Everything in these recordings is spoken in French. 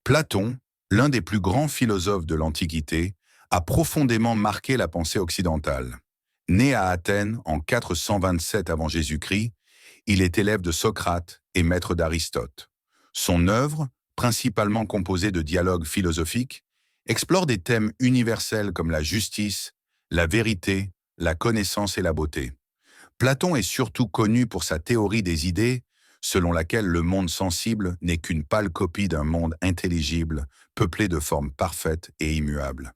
Platon, l'un des plus grands philosophes de l'Antiquité, a profondément marqué la pensée occidentale. Né à Athènes en 427 avant Jésus-Christ, il est élève de Socrate et maître d'Aristote. Son œuvre, principalement composée de dialogues philosophiques, explore des thèmes universels comme la justice, la vérité, la connaissance et la beauté. Platon est surtout connu pour sa théorie des idées, selon laquelle le monde sensible n'est qu'une pâle copie d'un monde intelligible, peuplé de formes parfaites et immuables.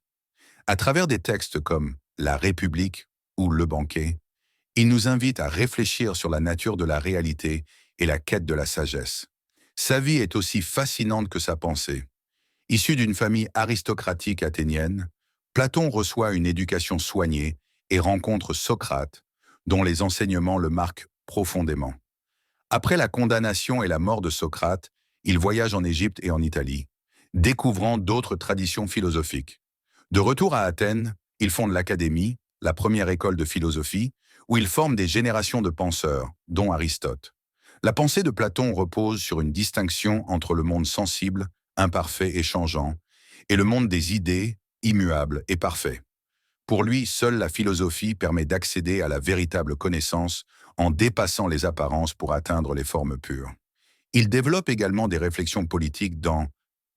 À travers des textes comme La République ou Le Banquet, il nous invite à réfléchir sur la nature de la réalité et la quête de la sagesse. Sa vie est aussi fascinante que sa pensée. Issu d'une famille aristocratique athénienne, Platon reçoit une éducation soignée et rencontre Socrate, dont les enseignements le marquent profondément. Après la condamnation et la mort de Socrate, il voyage en Égypte et en Italie, découvrant d'autres traditions philosophiques. De retour à Athènes, il fonde l'Académie, la première école de philosophie, où il forme des générations de penseurs, dont Aristote. La pensée de Platon repose sur une distinction entre le monde sensible, imparfait et changeant, et le monde des idées, immuable et parfait. Pour lui, seule la philosophie permet d'accéder à la véritable connaissance en dépassant les apparences pour atteindre les formes pures. Il développe également des réflexions politiques dans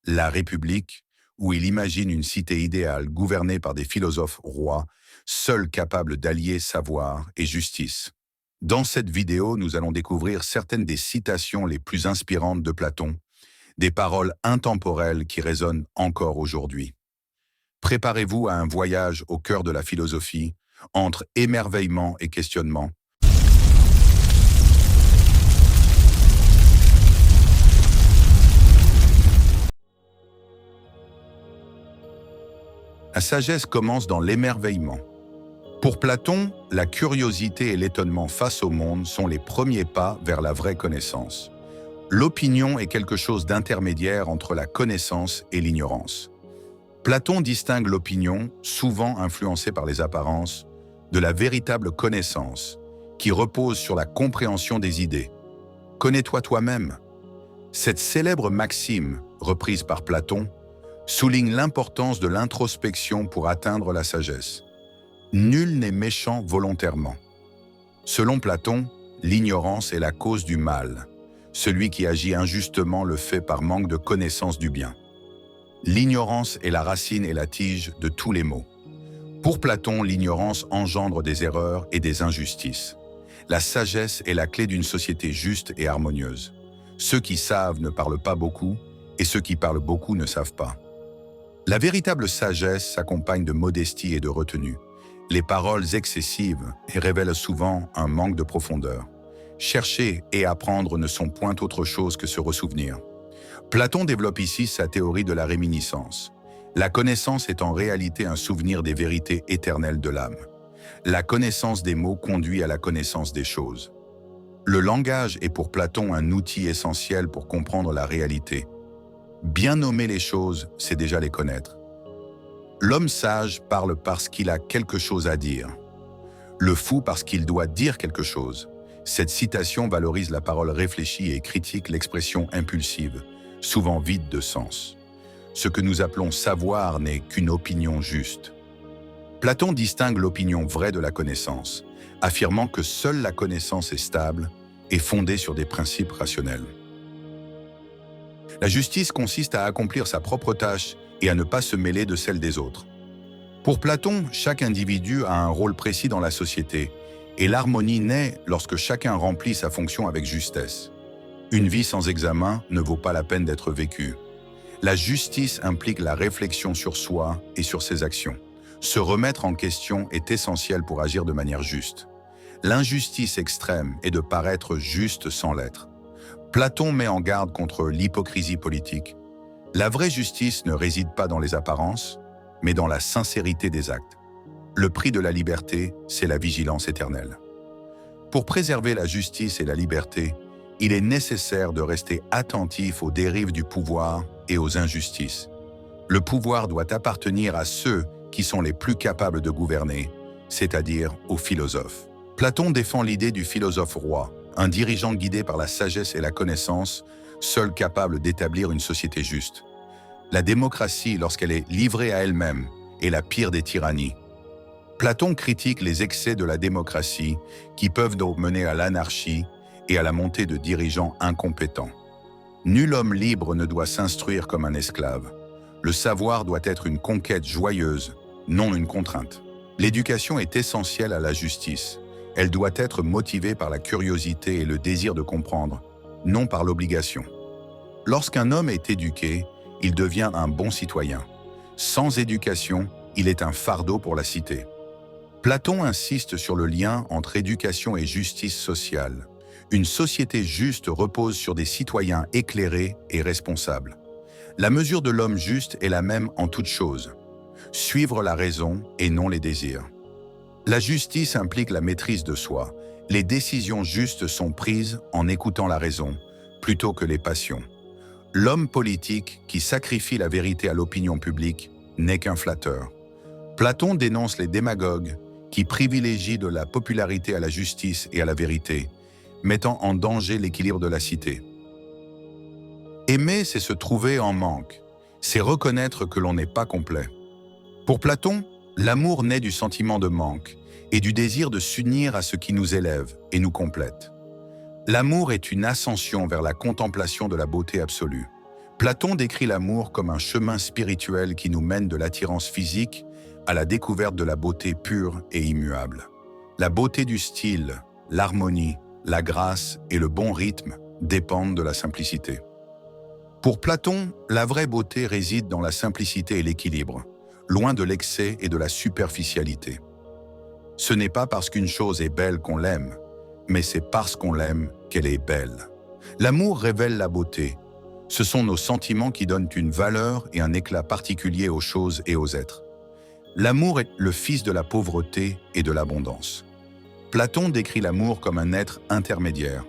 La République, où il imagine une cité idéale gouvernée par des philosophes rois, seuls capables d'allier savoir et justice. Dans cette vidéo, nous allons découvrir certaines des citations les plus inspirantes de Platon, des paroles intemporelles qui résonnent encore aujourd'hui. Préparez-vous à un voyage au cœur de la philosophie, entre émerveillement et questionnement. La sagesse commence dans l'émerveillement. Pour Platon, la curiosité et l'étonnement face au monde sont les premiers pas vers la vraie connaissance. L'opinion est quelque chose d'intermédiaire entre la connaissance et l'ignorance. Platon distingue l'opinion, souvent influencée par les apparences, de la véritable connaissance, qui repose sur la compréhension des idées. Connais-toi toi-même. Cette célèbre maxime, reprise par Platon, souligne l'importance de l'introspection pour atteindre la sagesse. Nul n'est méchant volontairement. Selon Platon, l'ignorance est la cause du mal. Celui qui agit injustement le fait par manque de connaissance du bien. L'ignorance est la racine et la tige de tous les maux. Pour Platon, l'ignorance engendre des erreurs et des injustices. La sagesse est la clé d'une société juste et harmonieuse. Ceux qui savent ne parlent pas beaucoup, et ceux qui parlent beaucoup ne savent pas. La véritable sagesse s'accompagne de modestie et de retenue. Les paroles excessives révèlent souvent un manque de profondeur. Chercher et apprendre ne sont point autre chose que se ressouvenir. Platon développe ici sa théorie de la réminiscence. La connaissance est en réalité un souvenir des vérités éternelles de l'âme. La connaissance des mots conduit à la connaissance des choses. Le langage est pour Platon un outil essentiel pour comprendre la réalité. Bien nommer les choses, c'est déjà les connaître. L'homme sage parle parce qu'il a quelque chose à dire. Le fou parce qu'il doit dire quelque chose. Cette citation valorise la parole réfléchie et critique l'expression impulsive, souvent vide de sens. Ce que nous appelons savoir n'est qu'une opinion juste. Platon distingue l'opinion vraie de la connaissance, affirmant que seule la connaissance est stable et fondée sur des principes rationnels. La justice consiste à accomplir sa propre tâche et à ne pas se mêler de celle des autres. Pour Platon, chaque individu a un rôle précis dans la société, et l'harmonie naît lorsque chacun remplit sa fonction avec justesse. Une vie sans examen ne vaut pas la peine d'être vécue. La justice implique la réflexion sur soi et sur ses actions. Se remettre en question est essentiel pour agir de manière juste. L'injustice extrême est de paraître juste sans l'être. Platon met en garde contre l'hypocrisie politique. La vraie justice ne réside pas dans les apparences, mais dans la sincérité des actes. Le prix de la liberté, c'est la vigilance éternelle. Pour préserver la justice et la liberté, il est nécessaire de rester attentif aux dérives du pouvoir et aux injustices. Le pouvoir doit appartenir à ceux qui sont les plus capables de gouverner, c'est-à-dire aux philosophes. Platon défend l'idée du philosophe roi, un dirigeant guidé par la sagesse et la connaissance, seul capable d'établir une société juste. La démocratie, lorsqu'elle est livrée à elle-même, est la pire des tyrannies. Platon critique les excès de la démocratie qui peuvent donc mener à l'anarchie et à la montée de dirigeants incompétents. Nul homme libre ne doit s'instruire comme un esclave. Le savoir doit être une conquête joyeuse, non une contrainte. L'éducation est essentielle à la justice. Elle doit être motivée par la curiosité et le désir de comprendre, non par l'obligation. Lorsqu'un homme est éduqué, il devient un bon citoyen. Sans éducation, il est un fardeau pour la cité. Platon insiste sur le lien entre éducation et justice sociale. Une société juste repose sur des citoyens éclairés et responsables. La mesure de l'homme juste est la même en toutes choses. Suivre la raison et non les désirs. La justice implique la maîtrise de soi. Les décisions justes sont prises en écoutant la raison, plutôt que les passions. L'homme politique qui sacrifie la vérité à l'opinion publique n'est qu'un flatteur. Platon dénonce les démagogues qui privilégient de la popularité à la justice et à la vérité, mettant en danger l'équilibre de la cité. Aimer, c'est se trouver en manque, c'est reconnaître que l'on n'est pas complet. Pour Platon, l'amour naît du sentiment de manque et du désir de s'unir à ce qui nous élève et nous complète. L'amour est une ascension vers la contemplation de la beauté absolue. Platon décrit l'amour comme un chemin spirituel qui nous mène de l'attirance physique à la découverte de la beauté pure et immuable. La beauté du style, l'harmonie, la grâce et le bon rythme dépendent de la simplicité. Pour Platon, la vraie beauté réside dans la simplicité et l'équilibre, loin de l'excès et de la superficialité. Ce n'est pas parce qu'une chose est belle qu'on l'aime, mais c'est parce qu'on l'aime qu'elle est belle. L'amour révèle la beauté. Ce sont nos sentiments qui donnent une valeur et un éclat particulier aux choses et aux êtres. L'amour est le fils de la pauvreté et de l'abondance. Platon décrit l'amour comme un être intermédiaire,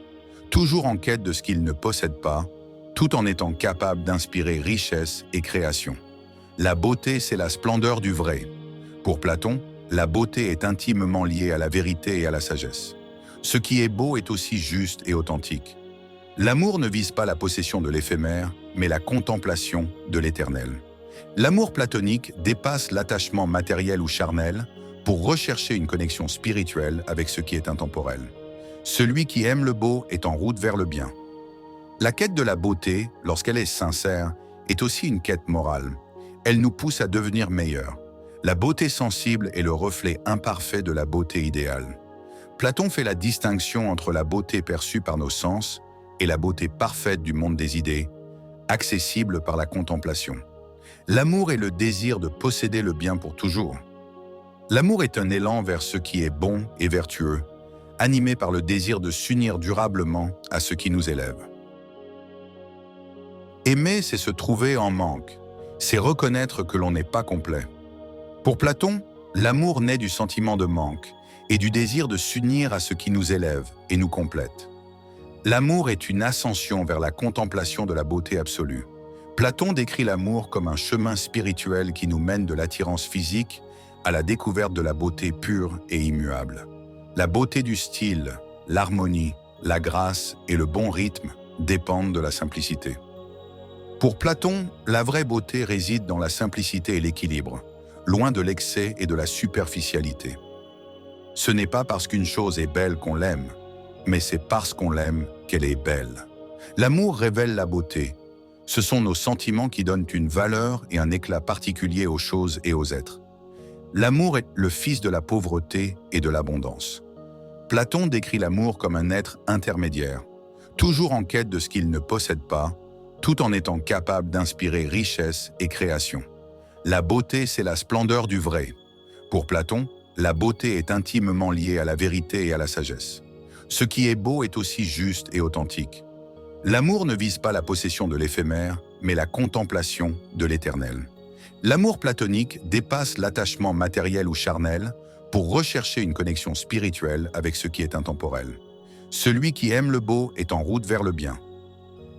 toujours en quête de ce qu'il ne possède pas, tout en étant capable d'inspirer richesse et création. La beauté, c'est la splendeur du vrai. Pour Platon, la beauté est intimement liée à la vérité et à la sagesse. Ce qui est beau est aussi juste et authentique. L'amour ne vise pas la possession de l'éphémère, mais la contemplation de l'éternel. L'amour platonique dépasse l'attachement matériel ou charnel pour rechercher une connexion spirituelle avec ce qui est intemporel. Celui qui aime le beau est en route vers le bien. La quête de la beauté, lorsqu'elle est sincère, est aussi une quête morale. Elle nous pousse à devenir meilleurs. La beauté sensible est le reflet imparfait de la beauté idéale. Platon fait la distinction entre la beauté perçue par nos sens et la beauté parfaite du monde des idées, accessible par la contemplation. L'amour est le désir de posséder le bien pour toujours. L'amour est un élan vers ce qui est bon et vertueux, animé par le désir de s'unir durablement à ce qui nous élève. Aimer, c'est se trouver en manque, c'est reconnaître que l'on n'est pas complet. Pour Platon, l'amour naît du sentiment de manque et du désir de s'unir à ce qui nous élève et nous complète. L'amour est une ascension vers la contemplation de la beauté absolue. Platon décrit l'amour comme un chemin spirituel qui nous mène de l'attirance physique à la découverte de la beauté pure et immuable. La beauté du style, l'harmonie, la grâce et le bon rythme dépendent de la simplicité. Pour Platon, la vraie beauté réside dans la simplicité et l'équilibre, loin de l'excès et de la superficialité. Ce n'est pas parce qu'une chose est belle qu'on l'aime, mais c'est parce qu'on l'aime qu'elle est belle. L'amour révèle la beauté. Ce sont nos sentiments qui donnent une valeur et un éclat particulier aux choses et aux êtres. L'amour est le fils de la pauvreté et de l'abondance. Platon décrit l'amour comme un être intermédiaire, toujours en quête de ce qu'il ne possède pas, tout en étant capable d'inspirer richesse et création. La beauté, c'est la splendeur du vrai. Pour Platon, la beauté est intimement liée à la vérité et à la sagesse. Ce qui est beau est aussi juste et authentique. L'amour ne vise pas la possession de l'éphémère, mais la contemplation de l'éternel. L'amour platonique dépasse l'attachement matériel ou charnel pour rechercher une connexion spirituelle avec ce qui est intemporel. Celui qui aime le beau est en route vers le bien.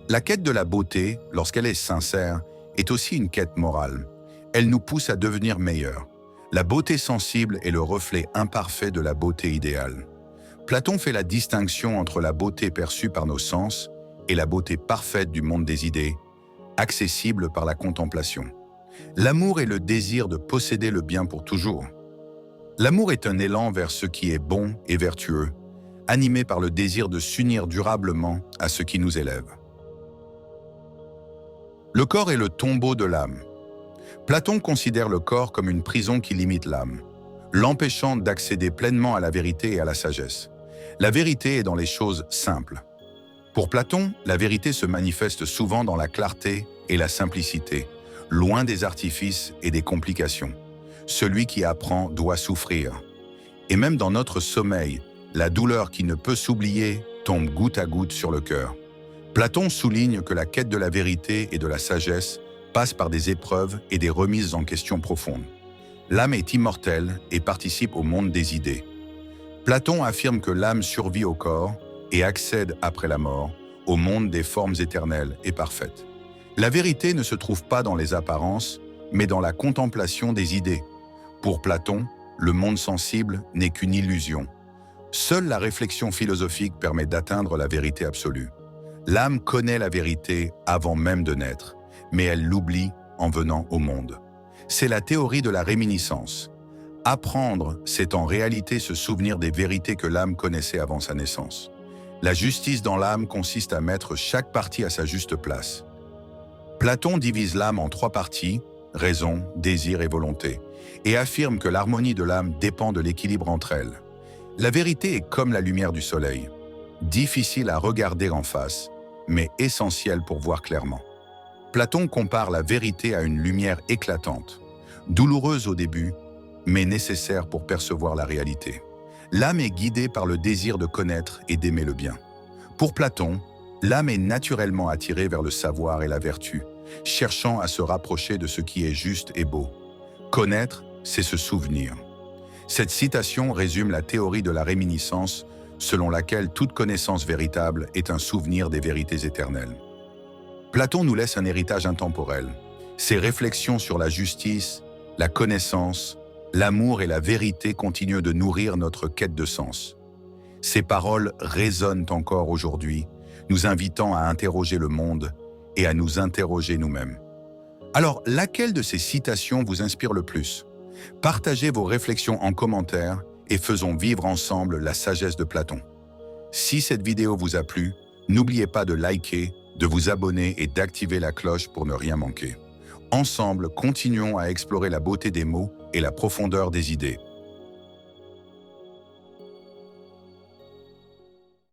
La quête de la beauté, lorsqu'elle est sincère, est aussi une quête morale. Elle nous pousse à devenir meilleurs. La beauté sensible est le reflet imparfait de la beauté idéale. Platon fait la distinction entre la beauté perçue par nos sens et la beauté parfaite du monde des idées, accessible par la contemplation. L'amour est le désir de posséder le bien pour toujours. L'amour est un élan vers ce qui est bon et vertueux, animé par le désir de s'unir durablement à ce qui nous élève. Le corps est le tombeau de l'âme. Platon considère le corps comme une prison qui limite l'âme, l'empêchant d'accéder pleinement à la vérité et à la sagesse. La vérité est dans les choses simples. Pour Platon, la vérité se manifeste souvent dans la clarté et la simplicité, loin des artifices et des complications. Celui qui apprend doit souffrir. Et même dans notre sommeil, la douleur qui ne peut s'oublier tombe goutte à goutte sur le cœur. Platon souligne que la quête de la vérité et de la sagesse passe par des épreuves et des remises en question profondes. L'âme est immortelle et participe au monde des idées. Platon affirme que l'âme survit au corps et accède après la mort au monde des formes éternelles et parfaites. La vérité ne se trouve pas dans les apparences, mais dans la contemplation des idées. Pour Platon, le monde sensible n'est qu'une illusion. Seule la réflexion philosophique permet d'atteindre la vérité absolue. L'âme connaît la vérité avant même de naître, mais elle l'oublie en venant au monde. C'est la théorie de la réminiscence. Apprendre, c'est en réalité se souvenir des vérités que l'âme connaissait avant sa naissance. La justice dans l'âme consiste à mettre chaque partie à sa juste place. Platon divise l'âme en 3 parties, raison, désir et volonté, et affirme que l'harmonie de l'âme dépend de l'équilibre entre elles. La vérité est comme la lumière du soleil, difficile à regarder en face, mais essentielle pour voir clairement. Platon compare la vérité à une lumière éclatante, douloureuse au début, mais nécessaire pour percevoir la réalité. L'âme est guidée par le désir de connaître et d'aimer le bien. Pour Platon, l'âme est naturellement attirée vers le savoir et la vertu, cherchant à se rapprocher de ce qui est juste et beau. Connaître, c'est se souvenir. Cette citation résume la théorie de la réminiscence, selon laquelle toute connaissance véritable est un souvenir des vérités éternelles. Platon nous laisse un héritage intemporel. Ses réflexions sur la justice, la connaissance, l'amour et la vérité continuent de nourrir notre quête de sens. Ces paroles résonnent encore aujourd'hui, nous invitant à interroger le monde et à nous interroger nous-mêmes. Alors, laquelle de ces citations vous inspire le plus? Partagez vos réflexions en commentaire et faisons vivre ensemble la sagesse de Platon. Si cette vidéo vous a plu, n'oubliez pas de liker, de vous abonner et d'activer la cloche pour ne rien manquer. Ensemble, continuons à explorer la beauté des mots et la profondeur des idées.